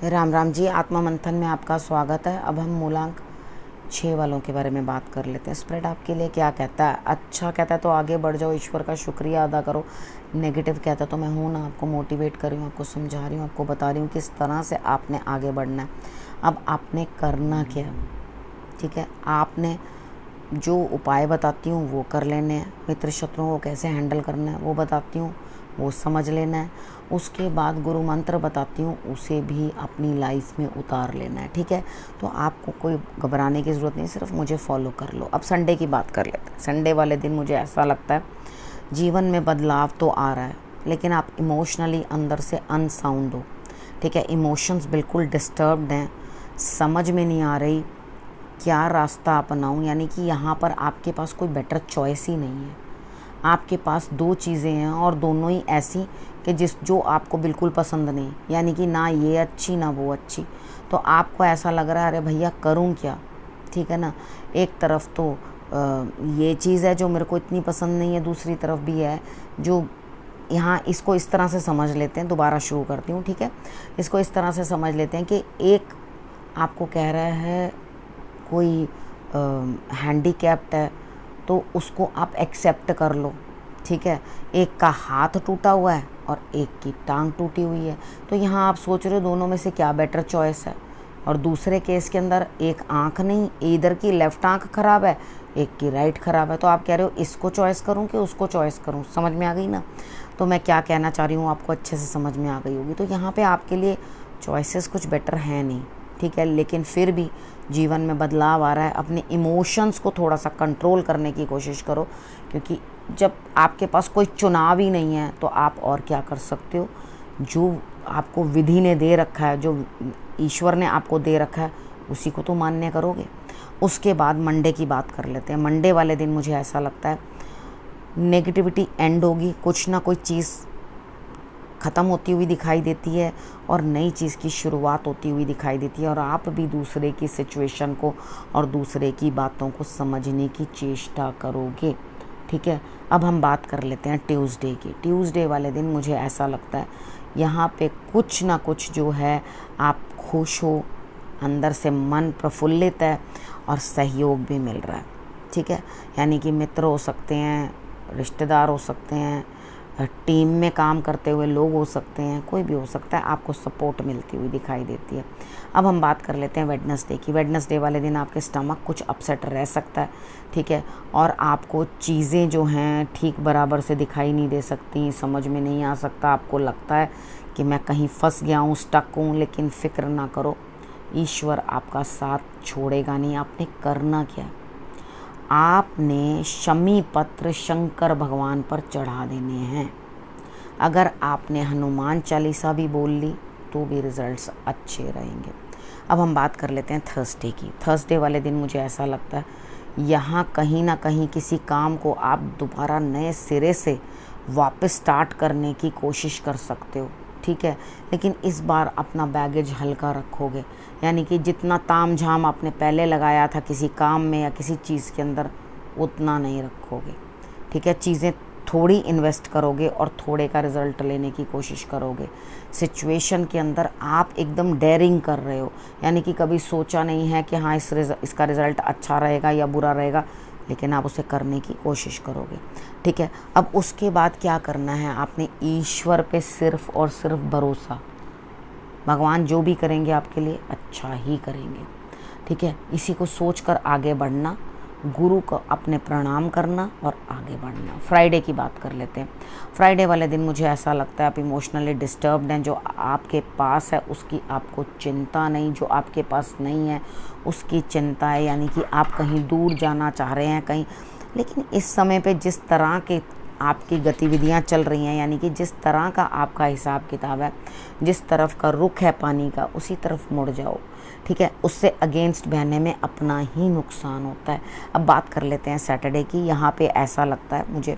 राम राम जी। आत्मा मंथन में आपका स्वागत है। अब हम मूलांक 6 वालों के बारे में बात कर लेते हैं। स्प्रेड आपके लिए क्या कहता है? अच्छा कहता है तो आगे बढ़ जाओ, ईश्वर का शुक्रिया अदा करो। नेगेटिव कहता है तो मैं हूँ ना, आपको मोटिवेट कर रही हूँ, आपको समझा रही हूँ, आपको बता रही हूँ किस तरह से आपने आगे बढ़ना है। अब आपने करना क्या है, ठीक है? आपने जो उपाय बताती हूँ वो कर लेने हैं। मित्र शत्रुओं को कैसे हैंडल करना है वो बताती हूँ, वो समझ लेना है। उसके बाद गुरु मंत्र बताती हूँ, उसे भी अपनी लाइफ में उतार लेना है, ठीक है? तो आपको कोई घबराने की ज़रूरत नहीं, सिर्फ मुझे फॉलो कर लो। अब संडे की बात कर लेते हैं। संडे वाले दिन मुझे ऐसा लगता है जीवन में बदलाव तो आ रहा है, लेकिन आप इमोशनली अंदर से अनसाउंड हो, ठीक है? इमोशंस बिल्कुल डिस्टर्ब्ड हैं, समझ में नहीं आ रही क्या रास्ता अपनाऊं। यानी कि यहाँ पर आपके पास कोई बेटर चॉइस ही नहीं है। आपके पास दो चीज़ें हैं और दोनों ही ऐसी कि जो आपको बिल्कुल पसंद नहीं, यानी कि ना ये अच्छी ना वो अच्छी। तो आपको ऐसा लग रहा है अरे भैया करूं क्या, ठीक है ना? एक तरफ तो ये चीज़ है जो मेरे को इतनी पसंद नहीं है, दूसरी तरफ भी है जो यहाँ इसको इस तरह से समझ लेते हैं। दोबारा शुरू करती हूँ, ठीक है? इसको इस तरह से समझ लेते हैं कि एक आपको कह रहा है कोई हैंडीकैप्ड है तो उसको आप एक्सेप्ट कर लो, ठीक है? एक का हाथ टूटा हुआ है और एक की टांग टूटी हुई है। तो यहाँ आप सोच रहे हो दोनों में से क्या बेटर चॉइस है। और दूसरे केस के अंदर एक आंख नहीं, इधर की लेफ्ट आंख खराब है, एक की राइट खराब है। तो आप कह रहे हो इसको चॉइस करूँ कि उसको चॉइस करूँ। समझ में आ गई ना? तो मैं क्या कहना चाह रही हूँ आपको अच्छे से समझ में आ गई होगी। तो यहाँ पे आपके लिए चॉइसेस कुछ बेटर हैं नहीं, ठीक है? लेकिन फिर भी जीवन में बदलाव आ रहा है। अपने इमोशंस को थोड़ा सा कंट्रोल करने की कोशिश करो, क्योंकि जब आपके पास कोई चुनाव ही नहीं है तो आप और क्या कर सकते हो। जो आपको विधि ने दे रखा है, जो ईश्वर ने आपको दे रखा है, उसी को तो मान्य करोगे। उसके बाद मंडे की बात कर लेते हैं। मंडे वाले दिन मुझे ऐसा लगता है नेगेटिविटी एंड होगी, कुछ ना कोई चीज़ ख़त्म होती हुई दिखाई देती है और नई चीज़ की शुरुआत होती हुई दिखाई देती है। और आप भी दूसरे की सिचुएशन को और दूसरे की बातों को समझने की चेष्टा करोगे, ठीक है? अब हम बात कर लेते हैं ट्यूसडे की। ट्यूसडे वाले दिन मुझे ऐसा लगता है यहाँ पे कुछ ना कुछ जो है आप खुश हो, अंदर से मन प्रफुल्लित है और सहयोग भी मिल रहा है, ठीक है? यानी कि मित्र हो सकते हैं, रिश्तेदार हो सकते हैं, टीम में काम करते हुए लोग हो सकते हैं, कोई भी हो सकता है, आपको सपोर्ट मिलती हुई दिखाई देती है। अब हम बात कर लेते हैं वेडनेसडे की। वेडनेसडे वाले दिन आपके स्टमक कुछ अपसेट रह सकता है, ठीक है? और आपको चीज़ें जो हैं ठीक बराबर से दिखाई नहीं दे सकती, समझ में नहीं आ सकता, आपको लगता है कि मैं कहीं फंस गया हूँ, स्टक हूँ। लेकिन फ़िक्र ना करो, ईश्वर आपका साथ छोड़ेगा नहीं। आपने करना क्या, आपने शमी पत्र शंकर भगवान पर चढ़ा देने हैं। अगर आपने हनुमान चालीसा भी बोल ली तो भी रिजल्ट्स अच्छे रहेंगे। अब हम बात कर लेते हैं थर्सडे की। थर्सडे वाले दिन मुझे ऐसा लगता है यहाँ कहीं ना कहीं किसी काम को आप दोबारा नए सिरे से वापस स्टार्ट करने की कोशिश कर सकते हो, ठीक है? लेकिन इस बार अपना बैगेज हल्का रखोगे, यानी कि जितना ताम झाम आपने पहले लगाया था किसी काम में या किसी चीज़ के अंदर, उतना नहीं रखोगे, ठीक है? चीज़ें थोड़ी इन्वेस्ट करोगे और थोड़े का रिज़ल्ट लेने की कोशिश करोगे। सिचुएशन के अंदर आप एकदम डेयरिंग कर रहे हो, यानी कि कभी सोचा नहीं है कि हाँ इसका रिज़ल्ट अच्छा रहेगा या बुरा रहेगा, लेकिन आप उसे करने की कोशिश करोगे, ठीक है? अब उसके बाद क्या करना है, आपने ईश्वर पे सिर्फ और सिर्फ भरोसा। भगवान जो भी करेंगे आपके लिए अच्छा ही करेंगे, ठीक है? इसी को सोचकर आगे बढ़ना, गुरु को अपने प्रणाम करना और आगे बढ़ना। फ्राइडे की बात कर लेते हैं। फ्राइडे वाले दिन मुझे ऐसा लगता है आप इमोशनली डिस्टर्ब्ड हैं। जो आपके पास है उसकी आपको चिंता नहीं, जो आपके पास नहीं है उसकी चिंता है। यानी कि आप कहीं दूर जाना चाह रहे हैं कहीं, लेकिन इस समय पे जिस तरह के आपकी गतिविधियां चल रही हैं, यानी कि जिस तरह का आपका हिसाब किताब है, जिस तरफ का रुख है पानी का, उसी तरफ मुड़ जाओ, ठीक है? उससे अगेंस्ट बहने में अपना ही नुकसान होता है। अब बात कर लेते हैं सैटरडे की। यहाँ पे ऐसा लगता है मुझे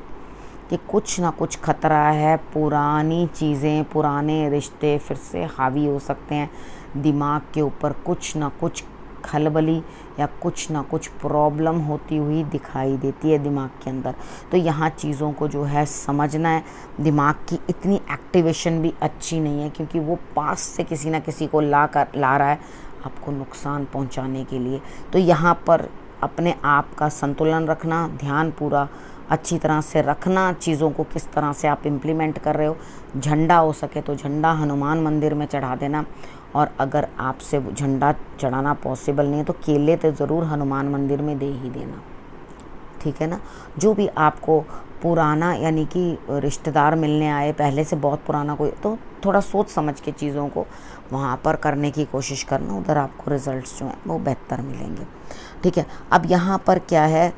कि कुछ ना कुछ खतरा है। पुरानी चीज़ें, पुराने रिश्ते फिर से हावी हो सकते हैं। दिमाग के ऊपर कुछ ना कुछ खलबली या कुछ ना कुछ प्रॉब्लम होती हुई दिखाई देती है दिमाग के अंदर। तो यहाँ चीज़ों को जो है समझना है। दिमाग की इतनी एक्टिवेशन भी अच्छी नहीं है, क्योंकि वो पास से किसी ना किसी को ला रहा है आपको नुकसान पहुँचाने के लिए। तो यहाँ पर अपने आप का संतुलन रखना, ध्यान पूरा अच्छी तरह से रखना, चीज़ों को किस तरह से आप इम्प्लीमेंट कर रहे हो। झंडा हो सके तो झंडा हनुमान मंदिर में चढ़ा देना, और अगर आपसे झंडा चढ़ाना पॉसिबल नहीं है तो केले तो ज़रूर हनुमान मंदिर में दे ही देना, ठीक है ना। जो भी आपको पुराना यानी कि रिश्तेदार मिलने आए पहले से बहुत पुराना कोई, तो थोड़ा सोच समझ के चीज़ों को वहाँ पर करने की कोशिश करना, उधर आपको रिज़ल्ट्स जो हैं वो बेहतर मिलेंगे, ठीक है। अब यहाँ पर क्या है,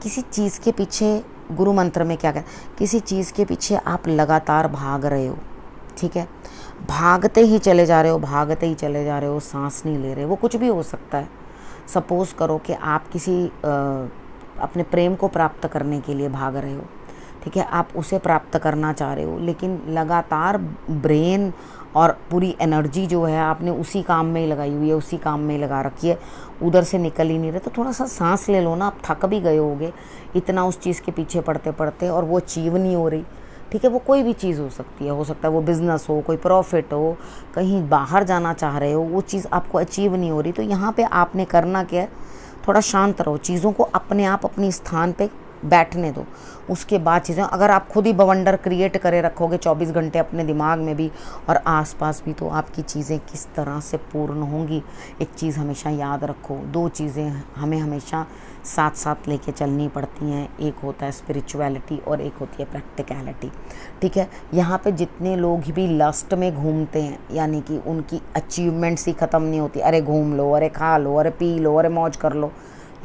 किसी चीज़ के पीछे गुरु मंत्र में क्या कहते हैं, किसी चीज़ के पीछे आप लगातार भाग रहे हो, ठीक है, भागते ही चले जा रहे हो, भागते ही चले जा रहे हो, सांस नहीं ले रहे, वो कुछ भी हो सकता है। सपोज़ करो कि आप किसी अपने प्रेम को प्राप्त करने के लिए भाग रहे हो, ठीक है, आप उसे प्राप्त करना चाह रहे हो, लेकिन लगातार ब्रेन और पूरी एनर्जी जो है आपने उसी काम में ही लगाई हुई है, उसी काम में ही लगा रखी है, उधर से निकल ही नहीं रहे। तो थोड़ा सा सांस ले लो ना, आप थक भी गए होगे इतना उस चीज़ के पीछे पड़ते पड़ते, और वो अचीव नहीं हो रही, ठीक है। वो कोई भी चीज़ हो सकती है, हो सकता है वो बिज़नेस हो, कोई प्रॉफिट हो, कहीं बाहर जाना चाह रहे हो, वो चीज़ आपको अचीव नहीं हो रही। तो यहाँ पे आपने करना क्या है, थोड़ा शांत रहो, चीज़ों को अपने आप अपनी स्थान पे बैठने दो, उसके बाद चीज़ें, अगर आप खुद ही बवंडर क्रिएट करे रखोगे 24 घंटे अपने दिमाग में भी और आसपास भी, तो आपकी चीज़ें किस तरह से पूर्ण होंगी। एक चीज़ हमेशा याद रखो, दो चीज़ें हमें हमेशा साथ साथ लेके चलनी पड़ती हैं, एक होता है स्पिरिचुअलिटी और एक होती है प्रैक्टिकलिटी, ठीक है। यहाँ पे जितने लोग भी लस्ट में घूमते हैं, यानी कि उनकी अचीवमेंट्स ही ख़त्म नहीं होती, अरे घूम लो, अरे खा लो, अरे पी लो, अरे मौज कर लो,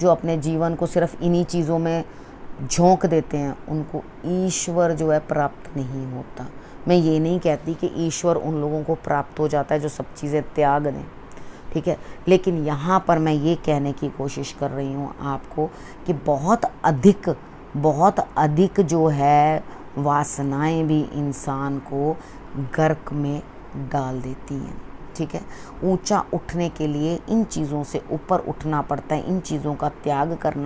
जो अपने जीवन को सिर्फ इन्हीं चीज़ों में झोंक देते हैं, उनको ईश्वर जो है प्राप्त नहीं होता। मैं ये नहीं कहती कि ईश्वर उन लोगों को प्राप्त हो जाता है जो सब चीज़ें त्याग दें, ठीक है, लेकिन यहाँ पर मैं ये कहने की कोशिश कर रही हूँ आपको कि बहुत अधिक जो है वासनाएं भी इंसान को गर्क में डाल देती हैं, ठीक है। ऊंचा उठने के लिए इन चीज़ों से ऊपर उठना पड़ता है, इन चीज़ों का त्याग करना